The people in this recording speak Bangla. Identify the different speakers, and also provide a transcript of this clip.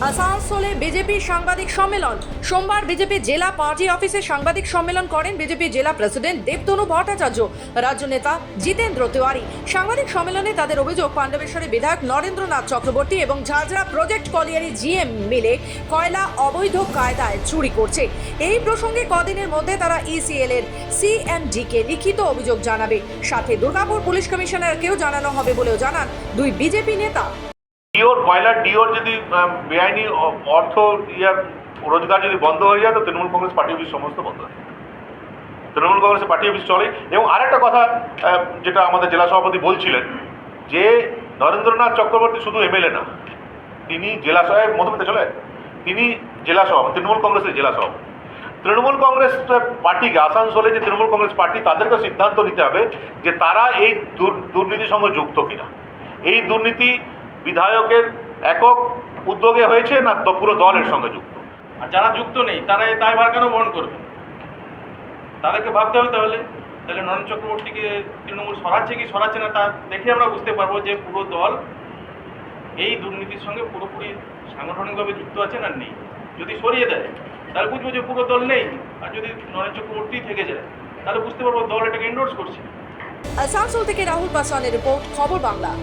Speaker 1: আসানসোলে বিজেপি সাংবাদিক সম্মেলন। সোমবার বিজেপি জেলা পার্টি অফিসে সাংবাদিক সম্মেলন করেন বিজেপি জেলা প্রেসিডেন্ট দেবতনু ভট্টাচার্য, রাজ্য নেতা জিতেন্দ্র তিওয়ারি। সাংবাদিক সম্মেলনে তাদের অভিযোগ, পাণ্ডবেশ্বরের বিধায়ক নরেন্দ্রনাথ চক্রবর্তী এবং ঝাঝরা প্রজেক্ট কলিয়ারি জিএম মিলে কয়লা অবৈধ কায়দায় চুরি করছে। এই প্রসঙ্গে কদিনের মধ্যে তারা ইসিএল এর সিএমডিকে লিখিত অভিযোগ জানাবে, সাথে দুর্গাপুর পুলিশ কমিশনারকেও জানানো হবে বলেও জানান দুই বিজেপি নেতা।
Speaker 2: ডিওর কয়লার ডিওর যদি বেআইনি অর্থ রোজগার যদি বন্ধ হয়ে যায় তো তৃণমূল কংগ্রেস পার্টি অফিস সমস্ত বন্ধ হয়ে যায়। তৃণমূল কংগ্রেসের পার্টি অফিস চলে। এবং আরেকটা কথা যেটা আমাদের জেলা সভাপতি বলছিলেন, যে নরেন্দ্রনাথ চক্রবর্তী শুধু এমএলএ না, তিনি জেলা সভায় মধুমিতা চলে, তিনি জেলা সভাপতি, তৃণমূল কংগ্রেসের জেলা সভাপতি। তৃণমূল কংগ্রেস পার্টিকে, আসানসোলে যে তৃণমূল কংগ্রেস পার্টি, তাদেরকে সিদ্ধান্ত নিতে হবে যে তারা এই দুর্নীতির সঙ্গে যুক্ত কিনা। এই দুর্নীতি বিধায়কের একক উদ্যোগে হয়েছে না পুরো দলের সঙ্গে যুক্ত।
Speaker 3: আর যারা যুক্ত নেই তারা এই দায়ভার কেন বহন করবে? তাদেরকে ভাবতে হবে। তাহলে নরেন চক্রবর্তীকে তৃণমূল সরাচ্ছে কি সরাচ্ছে না তা দেখে আমরা বুঝতে পারবো যে পুরো দল এই দুর্নীতির সঙ্গে পুরোপুরি সাংগঠনিকভাবে যুক্ত আছে না নেই। যদি সরিয়ে দেয় তাহলে বুঝবো যে পুরো দল নেই, আর যদি নরেন চক্রবর্তী থেকে যায় তাহলে বুঝতে পারবো দল এটাকে এন্ডোর্স করছে।
Speaker 1: আসানসোল থেকে রাহুল পাসওয়ানের রিপোর্ট, খবর বাংলা।